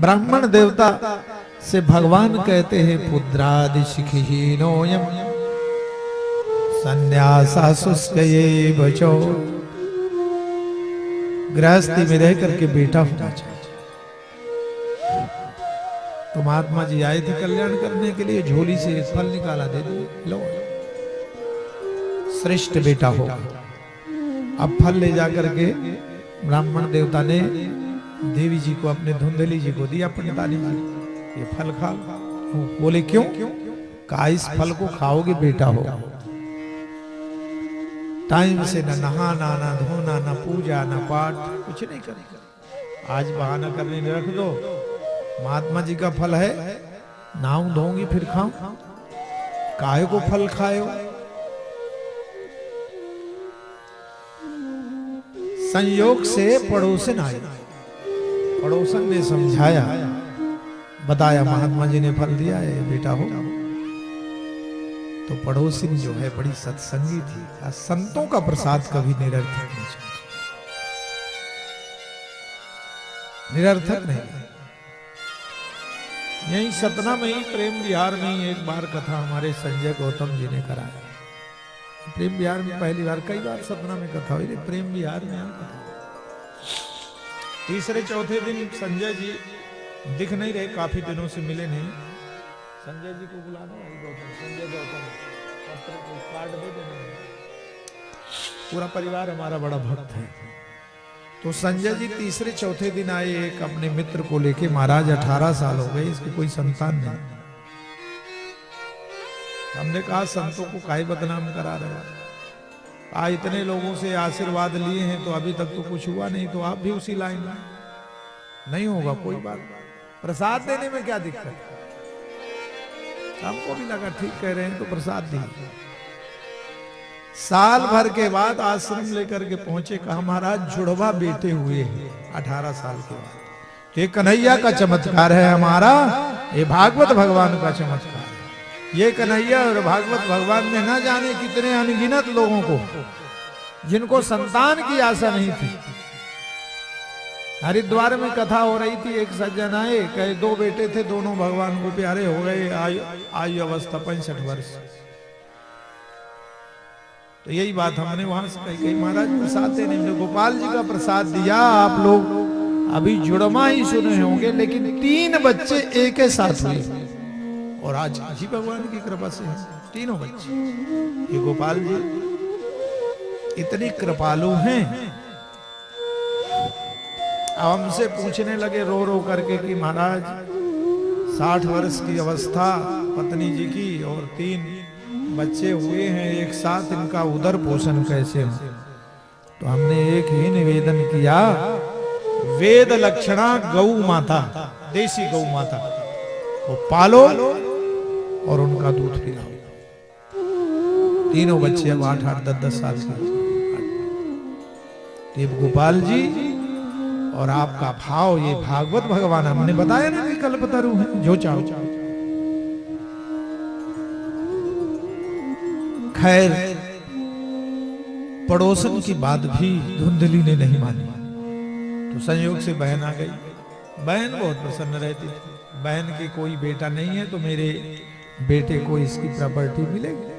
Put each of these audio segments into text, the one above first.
ब्राह्मण देवता से भगवान कहते हैं पुत्रादि शिखहीनोयम संन्यासा शुष्क ये बचो। गृहस्थी में रह करके बेटा होना चाहिए। तो महात्मा जी आए थे कल्याण करने के लिए, झोली से फल निकाला, दे दिए, लो श्रेष्ठ बेटा हो। अब फल ले जाकर के ब्राह्मण देवता ने देवी जी को, अपने धुंधली जी को दिया, पंडितानी जी, ये फल खा। बोले क्यों? कहा इस फल को खाओगे बेटा हो। टाइम से न नहाना, न धोना, न पूजा, न पाठ, कुछ नहीं करेगा। आज बहाना करने में रख दो, महात्मा जी का फल है, नाऊं धोऊंगी फिर खाऊं। काहे को फल खाए? संयोग से पड़ोसन आए, पड़ोसन ने समझाया, बताया महात्मा जी ने फल दिया है, बेटा हो। तो पड़ोसिन जो है बड़ी सत्संगी थी। संतों का प्रसाद कभी निरर्थक नहीं चाहिए, निरर्थक नहीं। यही सतना में ही, प्रेम विहार में ही एक बार कथा हमारे संजय गौतम जी ने कराया। प्रेम विहार में पहली बार, कई बार सतना में कथा हुई, प्रेम विहार में कथा। तीसरे चौथे दिन संजय जी दिख नहीं रहे, काफी दिनों से मिले नहीं। संजय जी को बुलाना है, गौतम, संजय गौतम, पत्र को कार्ड दे देना। पूरा परिवार हमारा बड़ा भक्त है। तो संजय जी तीसरे चौथे दिन आए, एक अपने मित्र को लेके। महाराज 18 साल हो गए, इसकी कोई संतान नहीं। हमने कहा संतों को काहे बदनाम करा रहे हो? इतने लोगों से आशीर्वाद लिए हैं तो अभी तक तो कुछ हुआ नहीं, तो आप भी उसी लाइन में। नहीं होगा, कोई बात, प्रसाद देने में क्या दिक्कत? हमको भी लगा ठीक कह रहे हैं, तो प्रसाद दिए। साल भर के बाद आश्रम लेकर के पहुंचे, कहा महाराज जुड़वा बेटे हुए हैं 18 साल के बाद। ये कन्हैया का चमत्कार है हमारा, ये भागवत भगवान का चमत्कार है। ये कन्हैया और भागवत भगवान ने ना जाने कितने अनगिनत लोगों को, जिनको संतान की आशा नहीं थी। हरिद्वार में कथा हो रही थी, एक सज्जन आए, कहे 2 बेटे थे, दोनों भगवान को प्यारे हो गए, आयु अवस्था 65 वर्ष। तो यही बात हमने वहां से कही, महाराज प्रसाद देने में गोपाल जी का प्रसाद दिया। आप लोग अभी जुड़वा ही सुने होंगे, लेकिन 3 बच्चे एक ही साथ हुए, और आज जी भगवान की कृपा से तीनों बच्चे। ये गोपाल जी इतनी कृपालु हैं। अब हमसे पूछने लगे रो रो करके कि महाराज 60 वर्ष की अवस्था पत्नी जी की, और 3 बच्चे हुए हैं एक साथ, इनका उदर पोषण कैसे हो? तो हमने एक ही निवेदन किया, वेद लक्षणा गौ माता, देसी गौ माता वो पालो और उनका दूध पिलाओ। तीनों बच्चे अब 8-8, 10-10 साल के। देव गोपाल जी और आपका भाव, ये भागवत भगवान, हमने बताया ना कि कल्पतरु है, जो चाहो। खैर पड़ोसन की बात भी धुंधली ने नहीं मानी, तो संयोग से बहन आ गई। बहन बहुत प्रसन्न रहती थी। बहन के कोई बेटा नहीं है, तो मेरे बेटे को इसकी प्रॉपर्टी मिलेगी।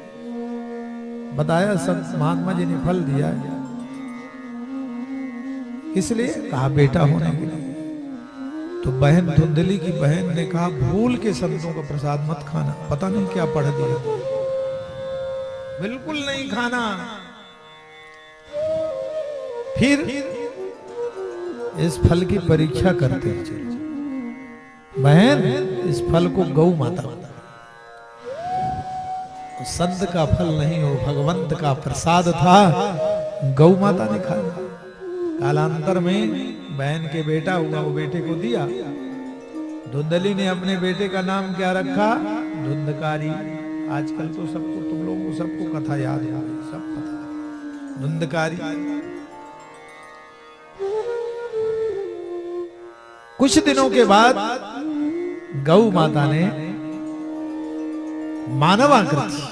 बताया सब, महात्मा जी ने फल दिया है, इसलिए कहा बेटा होने के लिए। तो बहन, धुंधली की बहन ने कहा भूल के संतों का प्रसाद मत खाना, पता नहीं क्या पढ़ दिया, बिल्कुल नहीं खाना। फिर इस फल की परीक्षा करते हैं। बहन, इस फल को गौ माता, संत का फल नहीं हो, भगवंत का प्रसाद था, गौ माता ने खाया। कालांतर में बहन के बेटा हुआ, वो बेटे को दिया। धुंधली ने अपने बेटे का नाम क्या रखा? धुंधकारी। आजकल तो सबको, तुम लोगों को सबको कथा याद है, सब पता। धुंधकारी। कुछ दिनों के बाद गौ माता ने मानवाकृति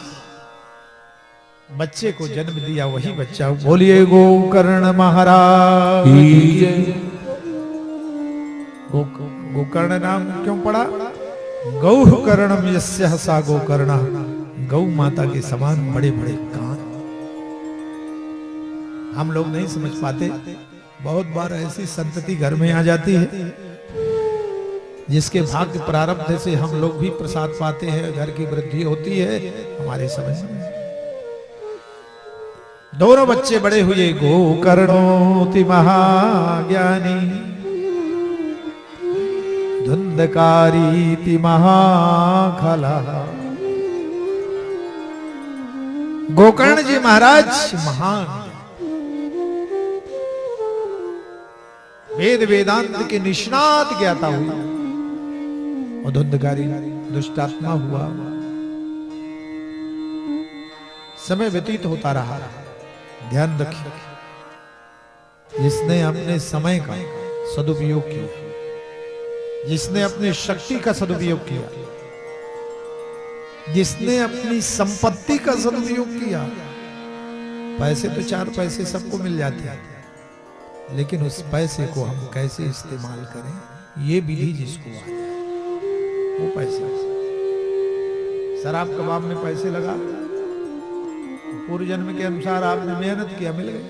बच्चे को जन्म दिया। वही बच्चा, बोलिए गोकर्ण महाराज। गोकर्ण नाम क्यों पड़ा? गौ कर्णम यस्यः सा गोकर्णा, गौ माता के समान बड़े बड़े कान। हम लोग नहीं समझ पाते, बहुत बार ऐसी संतति घर में आ जाती है जिसके भाग्य प्रारब्ध से हम लोग भी प्रसाद पाते हैं, घर की वृद्धि होती है, हमारे समझ में। दोनों बच्चे बड़े हुए, गोकर्णोति महाज्ञानी धुंधकारीति महाखला। गोकर्ण जी महाराज महान, वेद वेदांत के निष्णात ज्ञाता हुए, और धुंधकारी दुष्टात्मा हुआ। समय व्यतीत होता रहा। ध्यान रखिए, जिसने अपने समय का सदुपयोग किया, जिसने अपनी शक्ति का सदुपयोग किया, जिसने अपनी संपत्ति का सदुपयोग किया, पैसे तो 4 पैसे सबको मिल जाते हैं, लेकिन उस पैसे को हम कैसे इस्तेमाल करें, ये विधि जिसको आ जाए वो पैसे। शराब कबाब में पैसे लगा, पूर्व जन्म के अनुसार आपने मेहनत किया, मिल गए।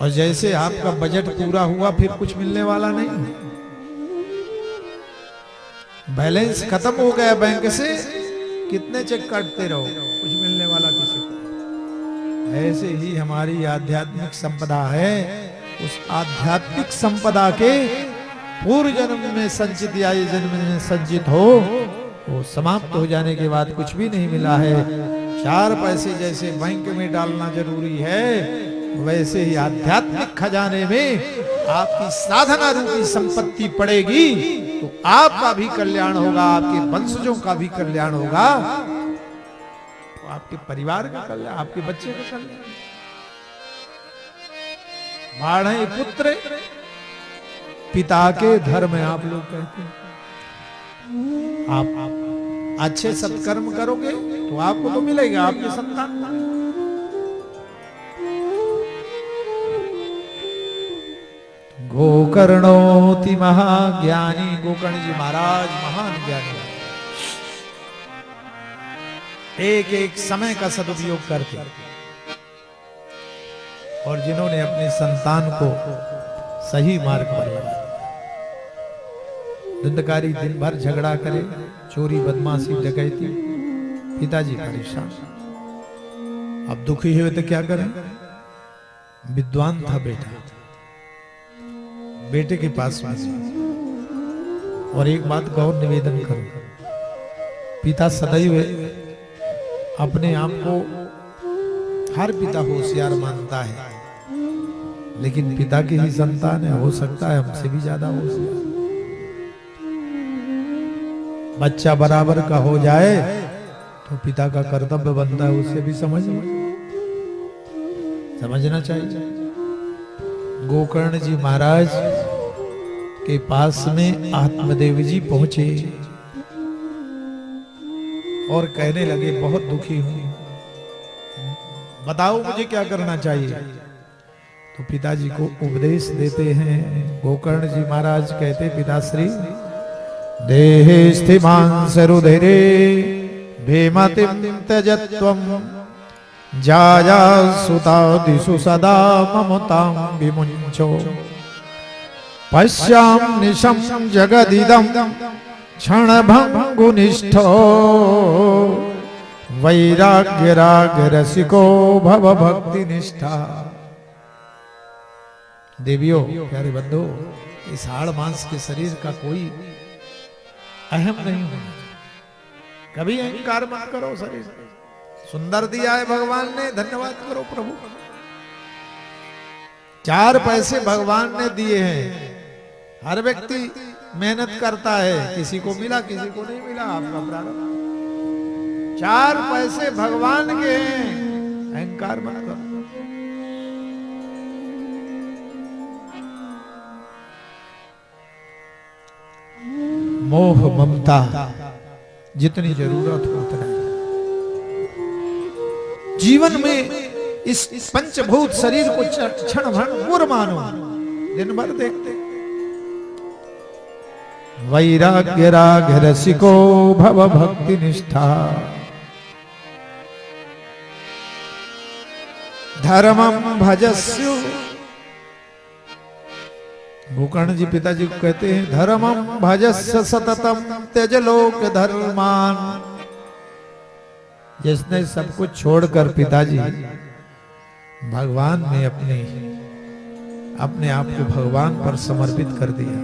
और जैसे आपका बजट पूरा हुआ, फिर कुछ मिलने वाला नहीं। बैलेंस खत्म हो गया बैंक से, कितने चेक काटते रहो, कुछ मिलने वाला किसी को। ऐसे ही हमारी आध्यात्मिक संपदा है। उस आध्यात्मिक संपदा के पूर्व जन्म में संचित या ये जन्म में संचित हो, वो समाप्त हो जाने के बाद कुछ भी नहीं मिला है। 4 पैसे जैसे बैंक में डालना जरूरी है, वैसे ही आध्यात्मिक खजाने में आपकी साधना रूपी संपत्ति पड़ेगी तो आपका भी कल्याण होगा, आपके वंशजों का भी कल्याण होगा, तो आपके परिवार का कल्याण, आपके बच्चे का कल्याण। बाढ़े पुत्र पिता के धर्म आप लोग कहते हैं। आप अच्छे सत्कर्म करोगे तो आपको तो मिलेगा, आपके संतान को। गोकर्णोति महाज्ञानी, गोकर्ण जी महाराज महान ज्ञानी, एक एक समय का सदुपयोग करके, और जिन्होंने अपने संतान को सही मार्ग पर लगाया। धुंधकारी दिन भर झगड़ा करे, चोरी बदमाशी डकैती, पिताजी परेशान। अब दुखी हुए तो क्या करें? विद्वान था बेटा, बेटे के पास में। और एक बात गौर निवेदन करो, पिता सदैव अपने आप को, हर पिता होशियार मानता है, लेकिन पिता की ही संतान है, हो सकता है हमसे भी ज्यादा होशियार। बच्चा बराबर का हो जाए तो पिता का कर्तव्य बनता है उसे भी समझना चाहिए। गोकर्ण जी महाराज के पास में आत्मदेव जी पहुंचे और कहने लगे, बहुत दुखी हूं, बताओ मुझे क्या करना चाहिए। तो पिताजी को उपदेश देते हैं। गोकर्ण जी महाराज कहते, पिताश्री देहे स्थिमांसरुधिरे भेमतिं त्यजत्वं जाया सुतादिषु सदा ममतां विमुञ्चो पश्याम निशं जगदिदं क्षणभङ्गुनिष्ठो वैराग्य राग रसिको भव भक्ति निष्ठा। देवियों, प्यारे बंधु, इस हाड़ मांस के शरीर का कोई अहम नहीं होना। कभी अहंकार मत करो। शरीर सुंदर दिया है भगवान ने, धन्यवाद करो प्रभु। 4 पैसे भगवान ने दिए हैं। हर व्यक्ति मेहनत करता है, किसी को मिला किसी को नहीं मिला, आपका प्रारब्ध। 4 पैसे भगवान के हैं, अहंकार मत करो। मोह ममता जितनी जरूरत हो उतना। जीवन में इस पंचभूत शरीर को क्षण भर मानो। दिन भर देखते वैराग्य राग रसिको भव भक्ति निष्ठा धर्मम भजस्यु। गोकर्ण जी पिताजी को कहते हैं धर्मम भजस्य सततम त्यज लोक धर्मान। जिसने सब कुछ छोड़कर पिताजी भगवान में अपने आप को भगवान पर समर्पित कर दिया,